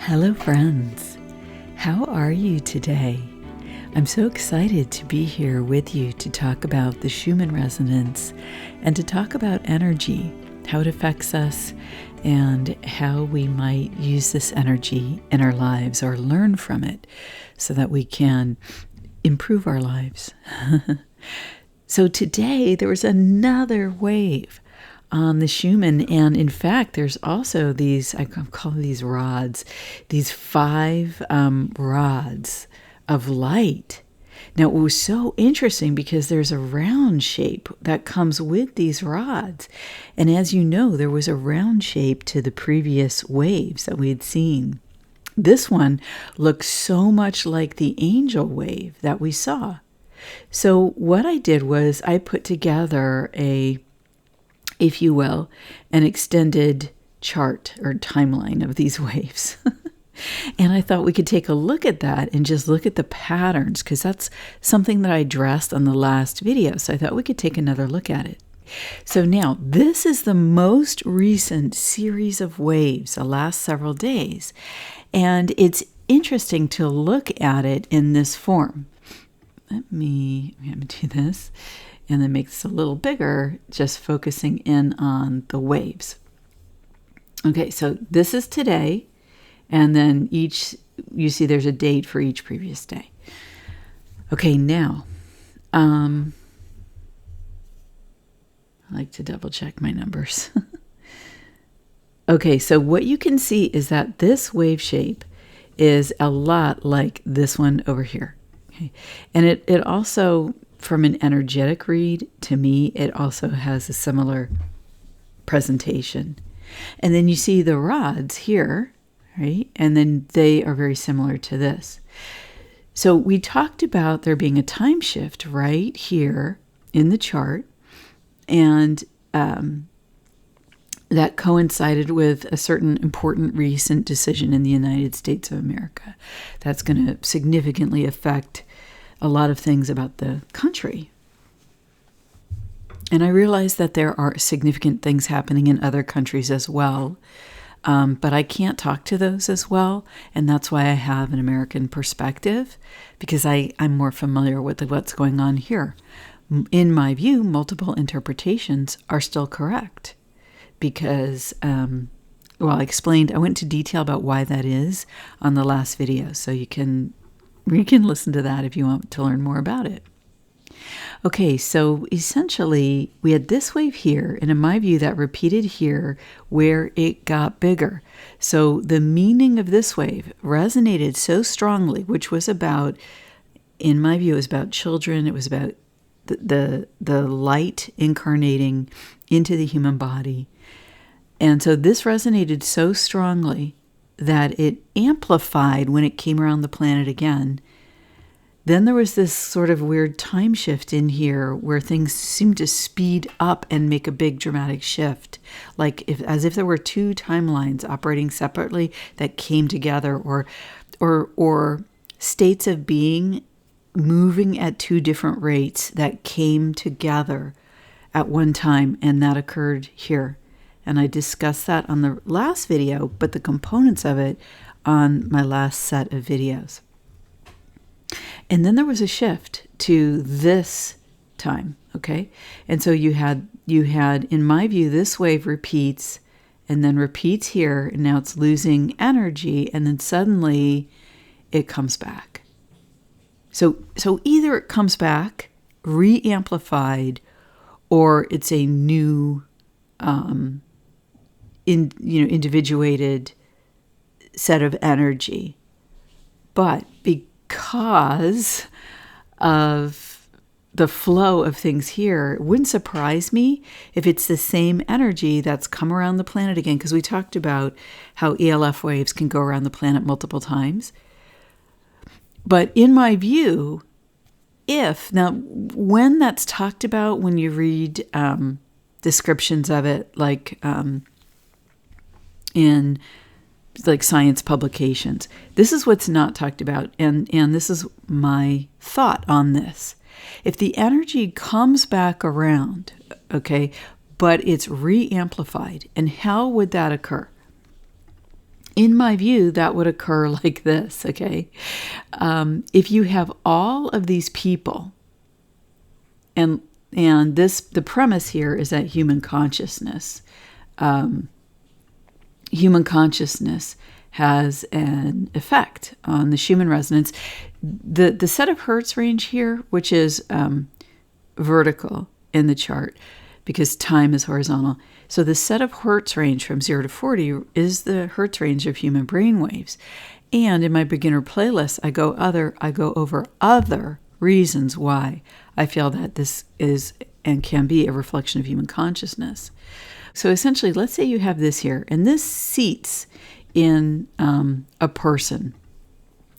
Hello, friends. How are you today? I'm so excited to be here with you to talk about the Schumann resonance and to talk about energy, how it affects us, and how we might use this energy in our lives or learn from it so that we can improve our lives. So today there was another wave on the Schumann, and in fact there's also these, I call these rods, these 5 rods of light. Now it was so interesting because there's a round shape that comes with these rods, and as you know, there was a round shape to the previous waves that we had seen. This one looks so much like the angel wave that we saw. So what I did was I put together if you will, an extended chart or timeline of these waves. And I thought we could take a look at that and just look at the patterns, because that's something that I addressed on the last video. So I thought we could take another look at it. So now this is the most recent series of waves, the last several days. And it's interesting to look at it in this form. I'm going to do this and then make this a little bigger, just focusing in on the waves. Okay, so this is today, and then you see there's a date for each previous day. Okay, now, I like to double check my numbers. Okay, so what you can see is that this wave shape is a lot like this one over here. Okay, and it also, from an energetic read, to me, it also has a similar presentation. And then you see the rods here, right? And then they are very similar to this. So we talked about there being a time shift right here in the chart, and that coincided with a certain important recent decision in the United States of America that's going to significantly affect a lot of things about the country. And I realize that there are significant things happening in other countries as well, but I can't talk to those as well, and that's why I have an American perspective, because I'm more familiar with what's going on here. In my view, multiple interpretations are still correct, because, I explained, I went into detail about why that is on the last video, so you can listen to that if you want to learn more about it. Okay, so essentially we had this wave here, and in my view that repeated here where it got bigger. So the meaning of this wave resonated so strongly, which was about, in my view, it was about children. It was about the light incarnating into the human body. And so this resonated so strongly that it amplified when it came around the planet again. Then there was this sort of weird time shift in here where things seemed to speed up and make a big dramatic shift, like as if there were 2 timelines operating separately that came together, or states of being moving at 2 different rates that came together at one time, and that occurred here. And I discussed that on the last video, but the components of it on my last set of videos. And then there was a shift to this time, okay? And so you had, in my view, this wave repeats and then repeats here, and now it's losing energy, and then suddenly it comes back. So either it comes back re-amplified, or it's a new individuated set of energy. But because of the flow of things here, it wouldn't surprise me if it's the same energy that's come around the planet again, because we talked about how ELF waves can go around the planet multiple times. But in my view, when that's talked about, when you read descriptions of it, like in like science publications, this is what's not talked about, and this is my thought on this. If the energy comes back around, okay, but it's re-amplified, and how would that occur? In my view, that would occur like this, okay? If you have all of these people, and the premise here is that human consciousness has an effect on the Schumann resonance. The set of Hertz range here, which is vertical in the chart, because time is horizontal. So the set of Hertz range from 0 to 40 is the Hertz range of human brain waves. And in my beginner playlist, I go over other reasons why I feel that this is and can be a reflection of human consciousness. So essentially, let's say you have this here, and this seats in a person.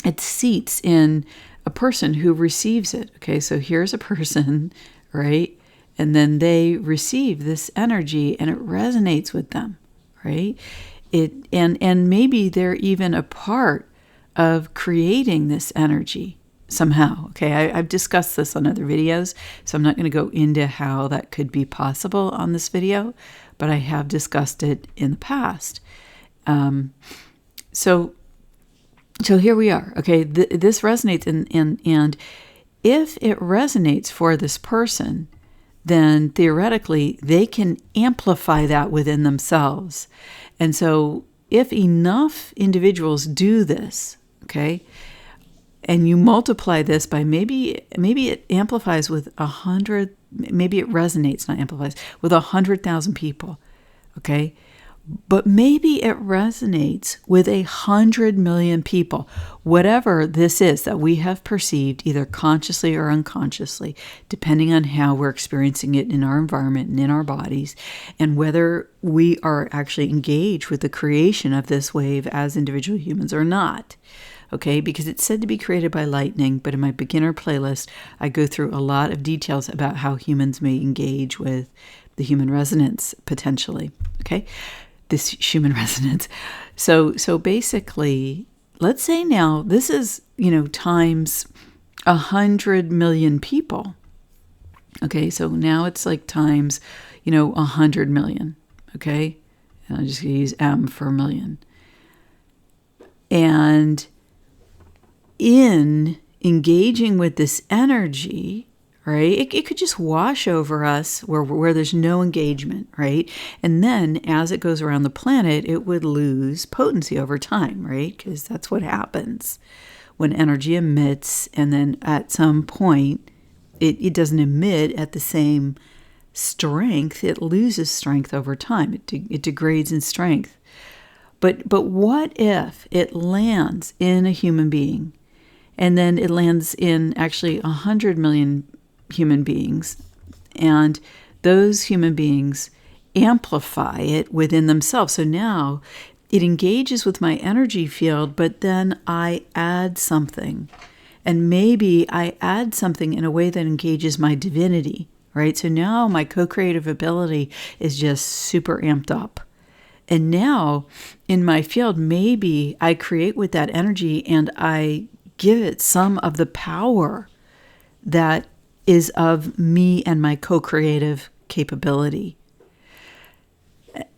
It seats in a person who receives it. Okay, so here's a person, right? And then they receive this energy and it resonates with them, right? And maybe they're even a part of creating this energy somehow. Okay, I've discussed this on other videos, so I'm not going to go into how that could be possible on this video, but I have discussed it in the past. So here we are. Okay, this resonates, and if it resonates for this person, then theoretically they can amplify that within themselves. And so if enough individuals do this, okay, and you multiply this by maybe it amplifies with 100, maybe it resonates, not amplifies, with 100,000 people, okay? But maybe it resonates with 100 million people, whatever this is that we have perceived either consciously or unconsciously, depending on how we're experiencing it in our environment and in our bodies, and whether we are actually engaged with the creation of this wave as individual humans or not. Okay, because it's said to be created by lightning, but in my beginner playlist, I go through a lot of details about how humans may engage with the human resonance potentially. Okay, this Schumann resonance. So basically, let's say now this is, times 100 million people. Okay, so now it's like times, 100 million. Okay, and I'm just going to use M for million. And in engaging with this energy, right, it could just wash over us where there's no engagement, right? And then as it goes around the planet, it would lose potency over time, right? Because that's what happens when energy emits, and then at some point, it doesn't emit at the same strength. It loses strength over time. It degrades in strength. But what if it lands in a human being? And then it lands in actually 100 million human beings. And those human beings amplify it within themselves. So now it engages with my energy field, but then I add something. And maybe I add something in a way that engages my divinity, right? So now my co-creative ability is just super amped up. And now in my field, maybe I create with that energy and I give it some of the power that is of me and my co-creative capability.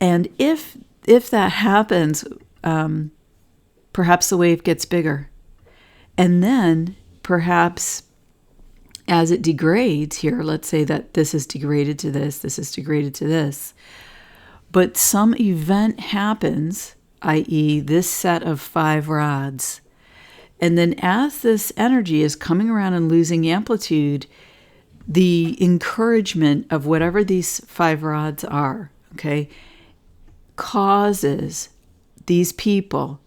And if that happens, perhaps the wave gets bigger. And then perhaps as it degrades here, let's say that this is degraded to this is degraded to this, but some event happens, i.e. this set of 5 rods. And then as this energy is coming around and losing amplitude, the encouragement of whatever these 5 rods are, okay, causes these people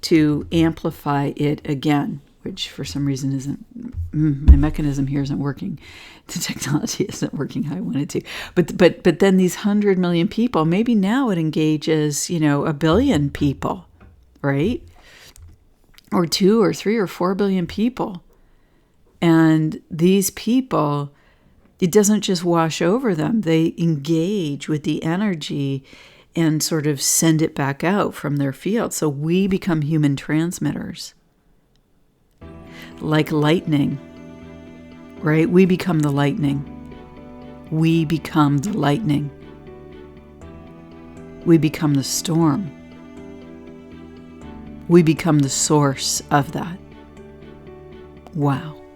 to amplify it again, which for some reason isn't, my mechanism here isn't working. The technology isn't working how I want it to. But then these 100 million people, maybe now it engages, 1 billion people, right? Or 2 or 3 or 4 billion people. And these people, it doesn't just wash over them. They engage with the energy and sort of send it back out from their field. So we become human transmitters. Like lightning, right? We become the lightning. We become the lightning. We become the storm. we become the source of that. Wow.